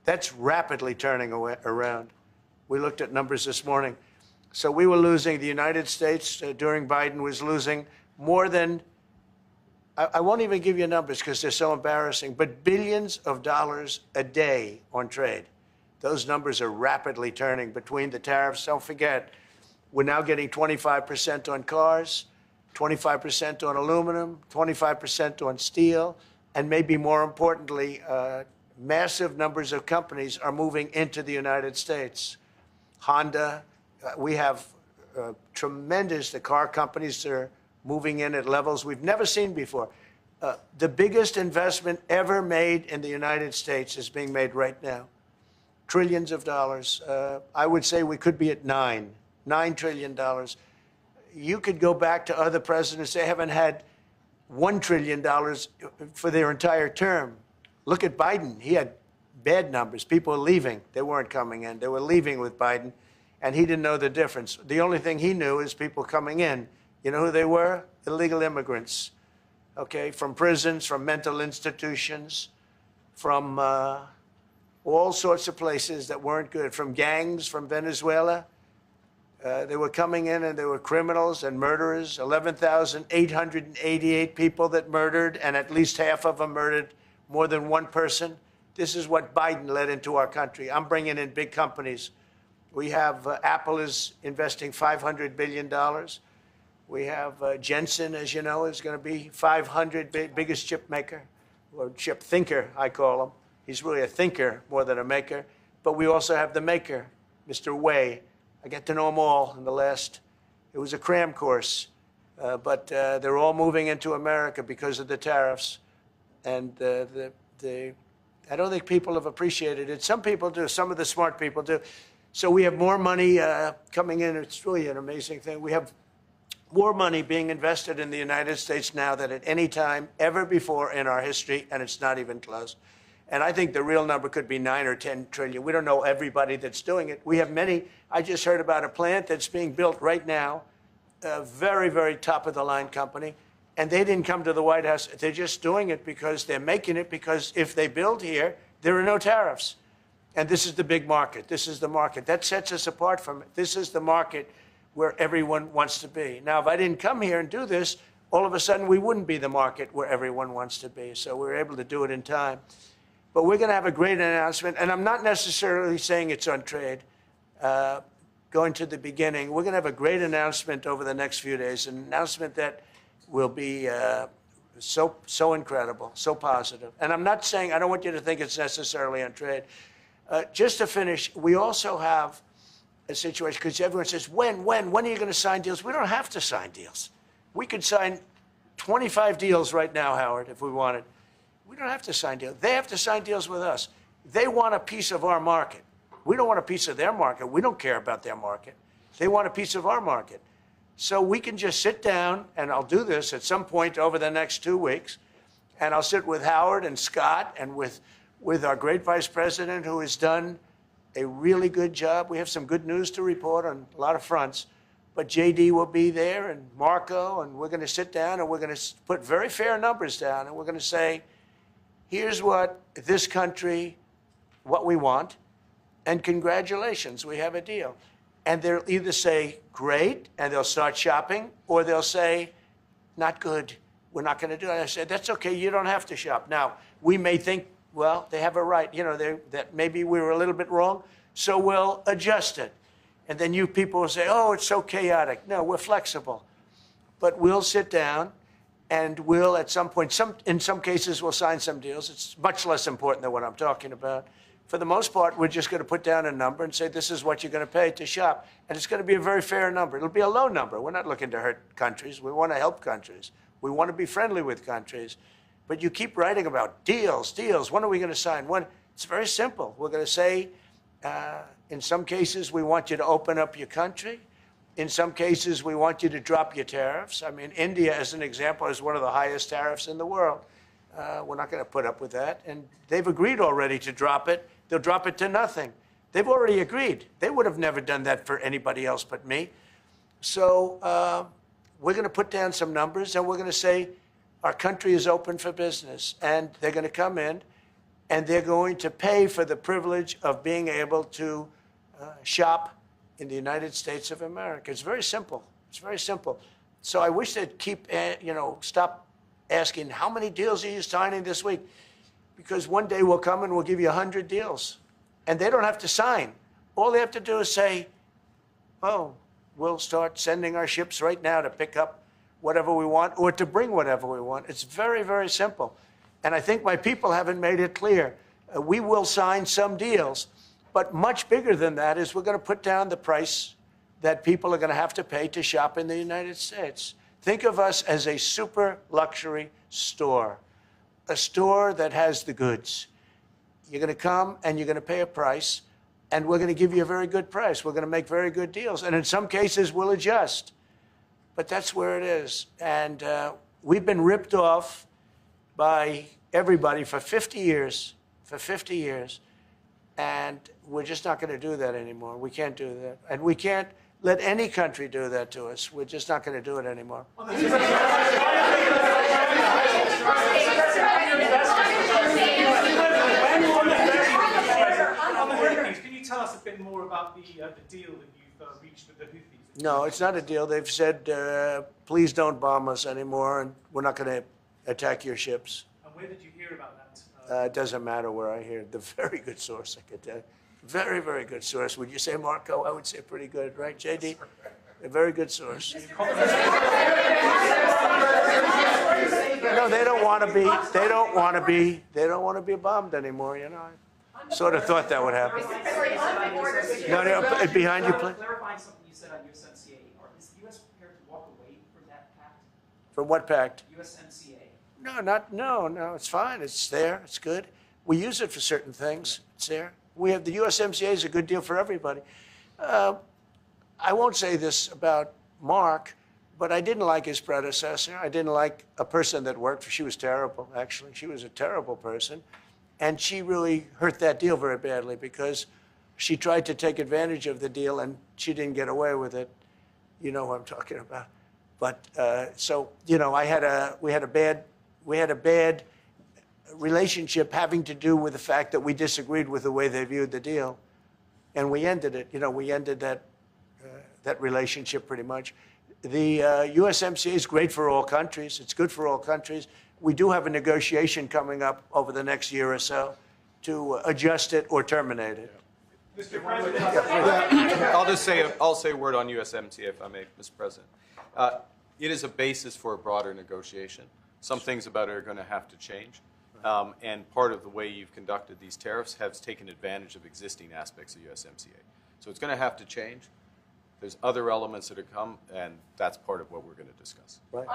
That's rapidly turning around. We looked at numbers this morning. So we were losing, the United States during Biden was losing more than, I won't even give you numbers because they're so embarrassing, but billions of dollars a day on trade. Those numbers are rapidly turning between the tariffs. Don't forget, we're now getting 25% on cars, 25% on aluminum, 25% on steel, and maybe more importantly, massive numbers of companies are moving into the United States. Honda, we have tremendous, the car companies are moving in at levels we've never seen before. The biggest investment ever made in the United States is being made right now. Trillions of dollars. I would say we could be at $9 trillion. You could go back to other presidents. They haven't had $1 trillion for their entire term. Look at Biden. He had bad numbers. People were leaving. They weren't coming in. They were leaving with Biden, and he didn't know the difference. The only thing he knew is people coming in. You know who they were? Illegal immigrants, okay, from prisons, from mental institutions, from all sorts of places that weren't good, from gangs, from Venezuela. They were coming in and they were criminals and murderers, 11,888 people that murdered, and at least half of them murdered more than one person. This is what Biden led into our country. I'm bringing in big companies. We have Apple is investing $500 billion. We have Jensen, as you know, is going to be 500 biggest chip maker, or chip thinker, I call him. He's really a thinker more than a maker. But we also have the maker, Mr. Wei. I get to know them all in the last, it was a cram course. But they're all moving into America because of the tariffs. And I don't think people have appreciated it. Some people do. Some of the smart people do. So we have more money coming in. It's really an amazing thing. We have more money being invested in the United States now than at any time ever before in our history, and it's not even close. And I think the real number could be 9 or 10 trillion. We don't know everybody that's doing it. We have many. I just heard about a plant that's being built right now, a very, very top-of-the-line company, and they didn't come to the White House. They're just doing it because they're making it because if they build here, there are no tariffs. And this is the big market. This is the market. That sets us apart from it. This is the market where everyone wants to be. Now, if I didn't come here and do this, all of a sudden we wouldn't be the market where everyone wants to be. So we're able to do it in time. But we're going to have a great announcement. And I'm not necessarily saying it's on trade. Going to the beginning, we're going to have a great announcement over the next few days, an announcement that will be so incredible, so positive. And I'm not saying, I don't want you to think it's necessarily on trade. Just to finish, we also have a situation, because everyone says, when are you going to sign deals? We don't have to sign deals. We could sign 25 deals right now, Howard, if we wanted. We don't have to sign deals. They have to sign deals with us. They want a piece of our market. We don't want a piece of their market. We don't care about their market. They want a piece of our market. So we can just sit down, and I'll do this at some point over the next 2 weeks, and I'll sit with Howard and Scott and with our great vice president, who has done a really good job. We have some good news to report on a lot of fronts. But JD will be there, and Marco, and we're going to sit down, and we're going to put very fair numbers down, and we're going to say, here's what this country, what we want, and congratulations, we have a deal. And they'll either say, great, and they'll start shopping, or they'll say, not good, we're not going to do it. I said, that's okay, you don't have to shop. Now, we may think, well, they have a right, you know, that maybe we were a little bit wrong, so we'll adjust it. And then you people will say, oh, it's so chaotic. No, we're flexible. But we'll sit down, and we'll, at some point, in some cases, we'll sign some deals. It's much less important than what I'm talking about. For the most part, we're just going to put down a number and say, this is what you're going to pay to shop. And it's going to be a very fair number. It'll be a low number. We're not looking to hurt countries. We want to help countries. We want to be friendly with countries. But you keep writing about deals. When are we going to sign? When? It's very simple. We're going to say, in some cases, we want you to open up your country. In some cases, we want you to drop your tariffs. I mean, India, as an example, has one of the highest tariffs in the world. We're not going to put up with that. And they've agreed already to drop it. They'll drop it to nothing. They've already agreed. They would have never done that for anybody else but me. So we're going to put down some numbers, and we're going to say our country is open for business. And they're going to come in, and they're going to pay for the privilege of being able to shop in the United States of America. It's very simple. It's very simple. So I wish they'd keep, stop asking, how many deals are you signing this week? Because one day we'll come and we'll give you 100 deals. And they don't have to sign. All they have to do is say, oh, we'll start sending our ships right now to pick up whatever we want or to bring whatever we want. It's very, very simple. And I think my people haven't made it clear. We will sign some deals, but much bigger than that is we're going to put down the price that people are going to have to pay to shop in the United States. Think of us as a super luxury store, a store that has the goods. You're going to come and you're going to pay a price, and we're going to give you a very good price. We're going to make very good deals. And in some cases, we'll adjust. But that's where it is. And we've been ripped off by everybody for 50 years, and we're just not going to do that anymore. We can't do that. And we can't let any country do that to us. We're just not going to do it anymore. On the Houthis, can you tell us a bit more about the deal that you've reached with the Houthis? No, it's not a deal. They've said, please don't bomb us anymore, and we're not going to attack your ships. And where did you hear about that? It doesn't matter where I hear it. The very good source, I could tell you. Very, very good source. Would you say, Marco? I would say pretty good, right, JD? A very good source. No, they don't want to be. They don't want to be. They don't want to be bombed anymore. You know, I sort of thought that would happen. No, behind you, please. Clarifying something you said on USMCA, is the U.S. prepared to walk away from that pact? From what pact? USMCA. No, it's fine. It's there. It's good. We use it for certain things. It's there. We have the USMCA is a good deal for everybody. I won't say this about Mark, but I didn't like his predecessor. I didn't like a person that worked for. She was terrible, actually. She was a terrible person. And she really hurt that deal very badly because she tried to take advantage of the deal and she didn't get away with it. You know who I'm talking about. But so, you know, we had a bad relationship having to do with the fact that we disagreed with the way they viewed the deal. And we ended it. You know, we ended that relationship pretty much. The USMCA is great for all countries. It's good for all countries. We do have a negotiation coming up over the next year or so to adjust it or terminate it. Mr. President. I'll say a word on USMCA if I may, Mr. President. It is a basis for a broader negotiation. Some things about it are going to have to change. And part of the way you've conducted these tariffs has taken advantage of existing aspects of USMCA. So it's going to have to change. There's other elements that are come, and that's part of what we're going to discuss. Right.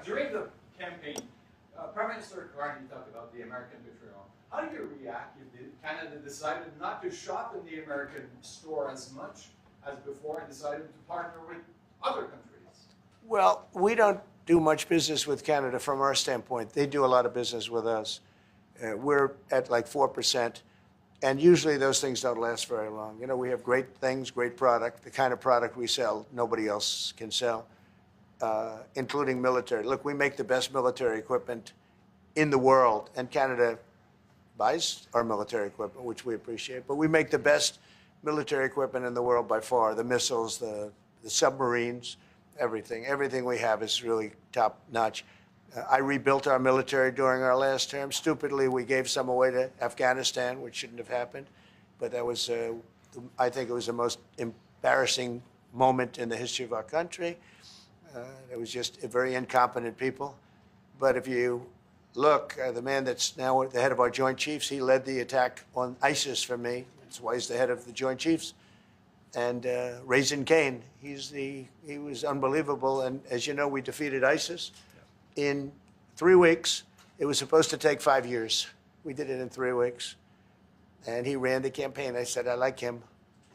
During the campaign, Prime Minister Carney talked about the American vitriol. How do you react if Canada decided not to shop in the American store as much as before and decided to partner with other countries? Well, we don't do much business with Canada from our standpoint. They do a lot of business with us. We're at like 4%, and usually those things don't last very long. You know, we have great things, great product. The kind of product we sell, nobody else can sell, including military. Look, we make the best military equipment in the world, and Canada buys our military equipment, which we appreciate. But we make the best military equipment in the world by far, the missiles, the submarines. Everything we have is really top notch. I rebuilt our military during our last term. Stupidly, we gave some away to Afghanistan, which shouldn't have happened. But that was, I think it was the most embarrassing moment in the history of our country. It was just very incompetent people. But if you look, the man that's now the head of our Joint Chiefs, he led the attack on ISIS for me. That's why he's the head of the Joint Chiefs. And Raisin Kane, he was unbelievable. And as you know, we defeated ISIS in 3 weeks. It was supposed to take 5 years. We did it in 3 weeks. And he ran the campaign. I said, I like him.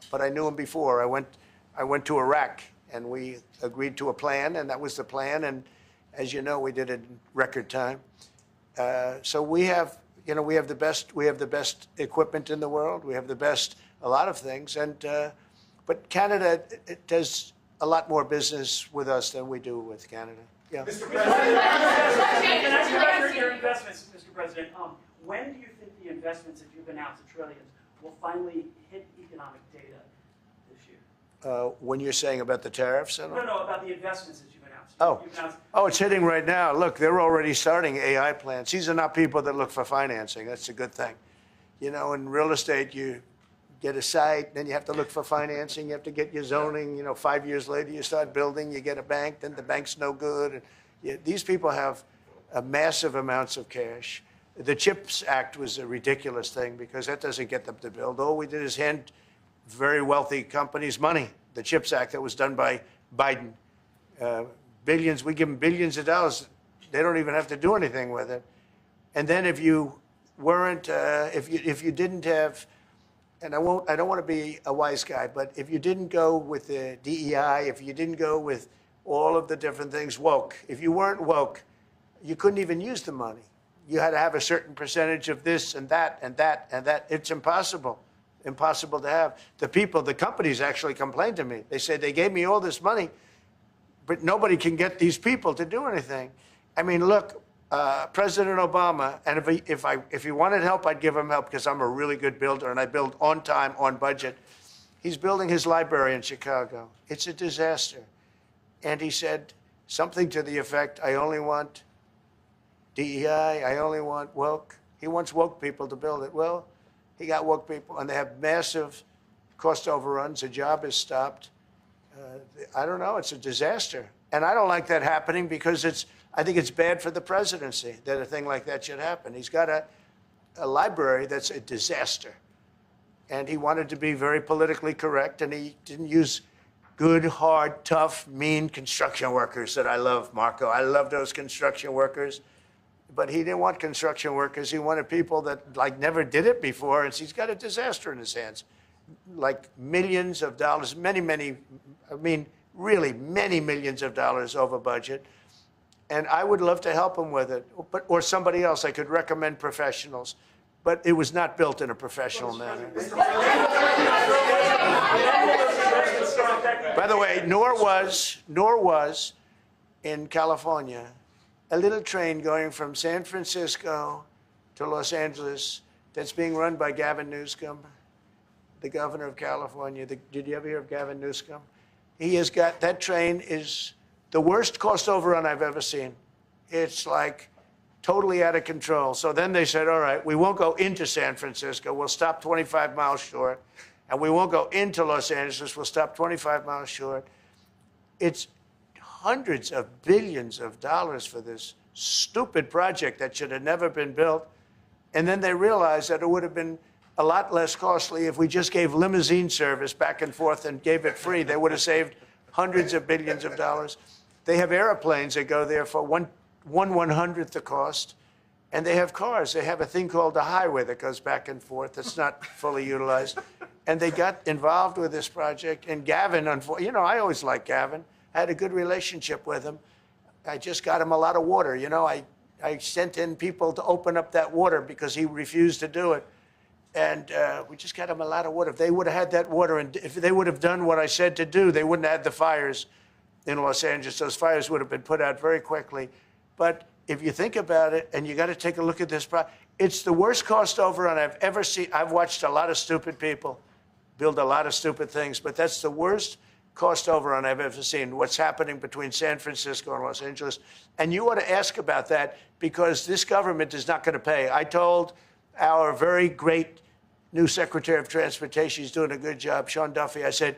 But I knew him before. I went to Iraq, and we agreed to a plan, and that was the plan. And as you know, we did it in record time. So we have the best equipment in the world. We have the best, a lot of things. And but Canada, it does a lot more business with us than we do with Canada. Yeah. Mr. President, Can I ask you about your investments, Mr. President? When do you think the investments that you've announced, the trillions, will finally hit economic data this year? When you're saying about the tariffs and all? No, about the investments that you've announced. Oh. You've announced It's hitting right now. Look, they're already starting AI plants. These are not people that look for financing. That's a good thing. You know, in real estate, you get a site, then you have to look for financing. You have to get your zoning. 5 years later, you start building. You get a bank, then the bank's no good. And these people have massive amounts of cash. The CHIPS Act was a ridiculous thing because that doesn't get them to build. All we did is hand very wealthy companies money. The CHIPS Act that was done by Biden. Billions, we give them billions of dollars. They don't even have to do anything with it. And then if you weren't, if you didn't have, and I don't want to be a wise guy, but if you didn't go with the DEI, if you didn't go with all of the different things, woke, if you weren't woke, you couldn't even use the money. You had to have a certain percentage of this and that and that and that. It's impossible to have. The companies actually complained to me. They said they gave me all this money, but nobody can get these people to do anything. I mean, look, President Obama, and if he wanted help, I'd give him help because I'm a really good builder and I build on time, on budget. He's building his library in Chicago. It's a disaster. And he said something to the effect, I only want DEI, I only want woke. He wants woke people to build it. Well, he got woke people, and they have massive cost overruns. The job is stopped. I don't know. It's a disaster. And I don't like that happening because I think it's bad for the presidency that a thing like that should happen. He's got a library that's a disaster. And he wanted to be very politically correct, and he didn't use good, hard, tough, mean construction workers that I love, Marco. I love those construction workers. But he didn't want construction workers. He wanted people that never did it before. And he's got a disaster in his hands. Like millions of dollars, many millions of dollars over budget. And I would love to help him with it, or somebody else. I could recommend professionals. But it was not built in a professional manner. By the way, nor was in California a little train going from San Francisco to Los Angeles that's being run by Gavin Newsom, the governor of California. Did you ever hear of Gavin Newsom? He has got, that train is the worst cost overrun I've ever seen. It's like totally out of control. So then they said, all right, we won't go into San Francisco. We'll stop 25 miles short. And we won't go into Los Angeles. We'll stop 25 miles short. It's hundreds of billions of dollars for this stupid project that should have never been built. And then they realized that it would have been a lot less costly if we just gave limousine service back and forth and gave it free. They would have saved hundreds of billions of dollars. They have airplanes that go there for one 1/100th the cost. And they have cars. They have a thing called the highway that goes back and forth that's not fully utilized. And they got involved with this project. And Gavin, I always liked Gavin. I had a good relationship with him. I just got him a lot of water. I sent in people to open up that water because he refused to do it. And we just got him a lot of water. If they would have had that water, and if they would have done what I said to do, they wouldn't have had the fires in Los Angeles. Those fires would have been put out very quickly. But if you think about it, and you got to take a look at this, it's the worst cost overrun I've ever seen. I've watched a lot of stupid people build a lot of stupid things, but that's the worst cost overrun I've ever seen, what's happening between San Francisco and Los Angeles. And you ought to ask about that because this government is not going to pay. I told our very great new Secretary of Transportation, he's doing a good job, Sean Duffy, I said,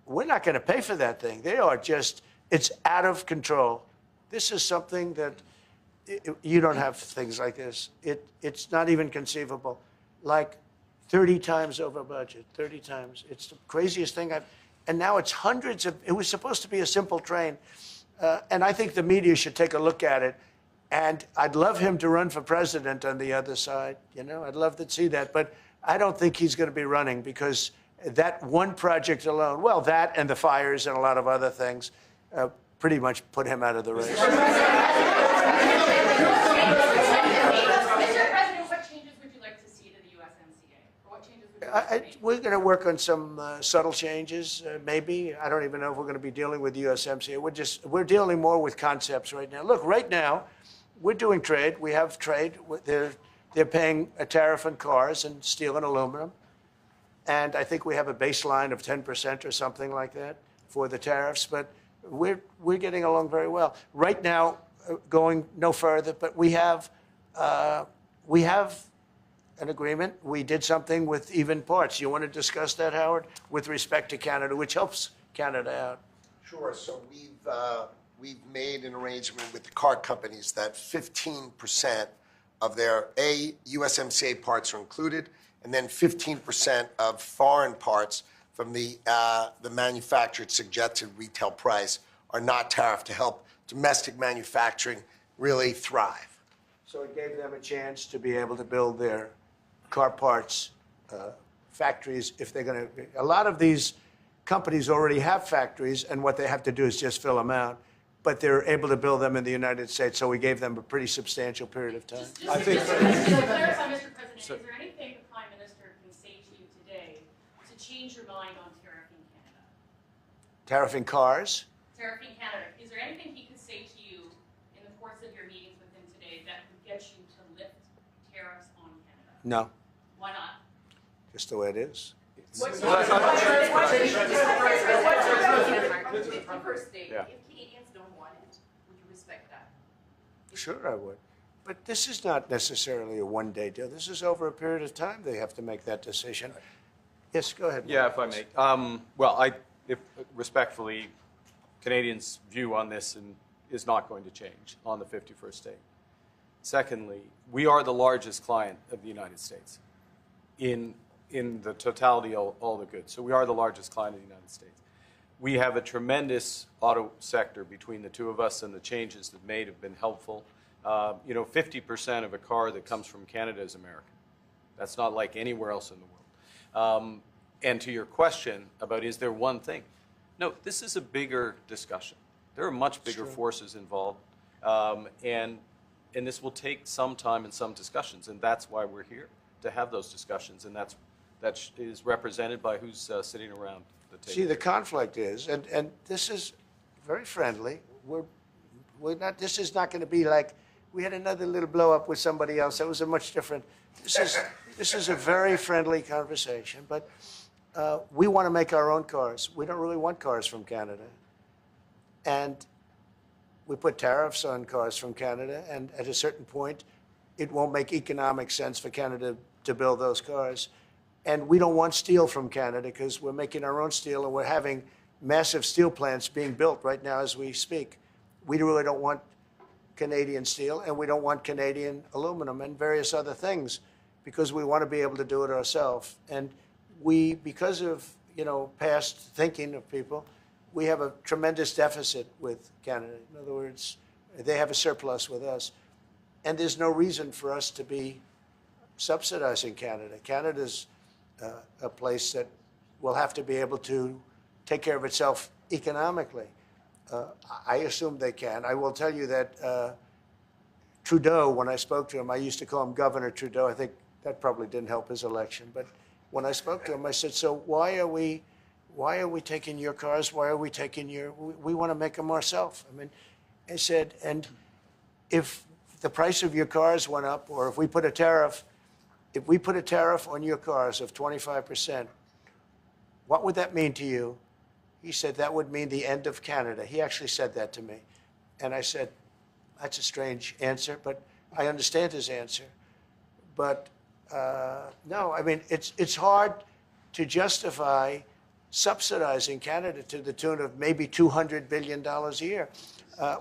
we're not going to pay for that thing. It's out of control. This is something that you don't have things like this. It's not even conceivable. Like 30 times over budget, 30 times. It's the craziest thing and now it's hundreds it was supposed to be a simple train. And I think the media should take a look at it. And I'd love him to run for president on the other side. I'd love to see that. But I don't think he's going to be running because that one project alone, well, that and the fires and a lot of other things, pretty much put him out of the race. Mr. President, what changes would you like to see to the USMCA? Or what changes would you We're going to work on some subtle changes, maybe. I don't even know if we're going to be dealing with USMCA. We're dealing more with concepts right now. Look, right now, we're doing trade. We have trade. They're paying a tariff on cars and steel and aluminum. And I think we have a baseline of 10% or something like that for the tariffs. But we're getting along very well. Right now, going no further, but we have an agreement. We did something with even parts. You want to discuss that, Howard, with respect to Canada, which helps Canada out? Sure. So we've made an arrangement with the car companies that 15% of their USMCA parts are included, and then 15% of foreign parts from the manufactured suggested retail price are not tariffed to help domestic manufacturing really thrive. So it gave them a chance to be able to build their car parts factories if they're going to. A lot of these companies already have factories, and what they have to do is just fill them out. But they're able to build them in the United States, so we gave them a pretty substantial period of time. I think. Just to clarify, Mr. President, is there anything the Prime Minister can say to you today to change your mind on tariffing Canada? Tariffing cars? Tariffing Canada. Is there anything he could say to you in the course of your meetings with him today that would get you to lift tariffs on Canada? No, Why not? just the way it is. What's The first state, Yeah. if Canadians don't want it, would you respect that? Sure, I would. But this is not necessarily a one-day deal. This is over a period of time they have to make that decision. Yes, go ahead. Yeah, if I may. If respectfully, Canadians' view on this is not going to change on the 51st state. Secondly, we are the largest client of the United States in the totality of all the goods. So we are the largest client of the United States. We have a tremendous auto sector between the two of us, and the changes that made have been helpful. 50% of a car that comes from Canada is American. That's not like anywhere else in the world. And to your question about is there one thing? No, this is a bigger discussion. There are much bigger forces involved, and this will take some time and some discussions, and that's why we're here, to have those discussions, and that is represented by who's sitting around the table. See, the conflict is, and this is very friendly. We're not. This is not going to be like we had another little blow up with somebody else. That was a much different. This is a very friendly conversation, but we want to make our own cars. We don't really want cars from Canada, and we put tariffs on cars from Canada, and at a certain point, it won't make economic sense for Canada to build those cars. And we don't want steel from Canada because we're making our own steel, and we're having massive steel plants being built right now as we speak. We really don't want Canadian steel, and we don't want Canadian aluminum and various other things because we want to be able to do it ourselves. And because of past thinking of people, we have a tremendous deficit with Canada. In other words, they have a surplus with us. And there's no reason for us to be subsidizing Canada. Canada's a place that will have to be able to take care of itself economically. I assume they can. I will tell you that Trudeau, when I spoke to him, I used to call him Governor Trudeau. I think that probably didn't help his election. But when I spoke to him, I said, so why are we taking your cars? Why are we taking we want to make them ourselves. I mean, I said, and if the price of your cars went up, or if we put a tariff on your cars of 25%, what would that mean to you? He said, that would mean the end of Canada. He actually said that to me. And I said, that's a strange answer, but I understand his answer. But no, I mean, it's hard to justify subsidizing Canada to the tune of maybe $200 billion a year.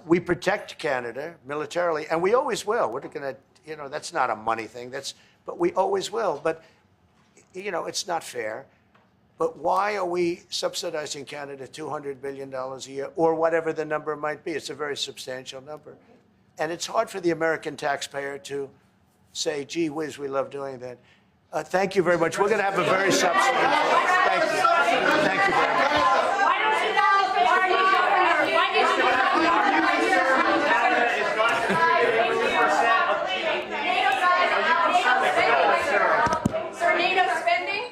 We protect Canada militarily, and we always will. We're going to, that's not a money thing. But we always will. But, it's not fair. But why are we subsidizing Canada $200 billion a year, or whatever the number might be? It's a very substantial number. And it's hard for the American taxpayer to say, gee whiz, we love doing that. Thank you very much. We're going to have a very substantive vote. Thank you. Thank you very much. Why don't you now say our new governor? Why did you Canada is not contributing 50% of GDP. Sir, NATO spending?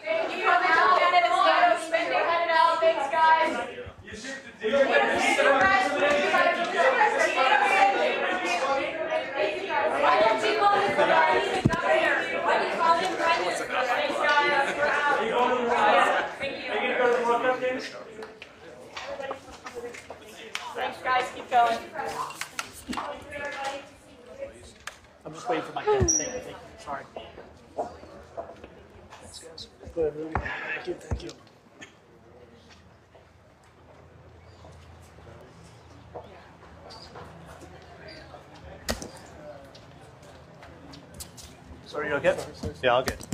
Guys, keep going. I'm just waiting for my pen. Thank you. Sorry. Thanks, guys. Go ahead, Rudy. Thank you. Sorry, you okay? Yeah, all good.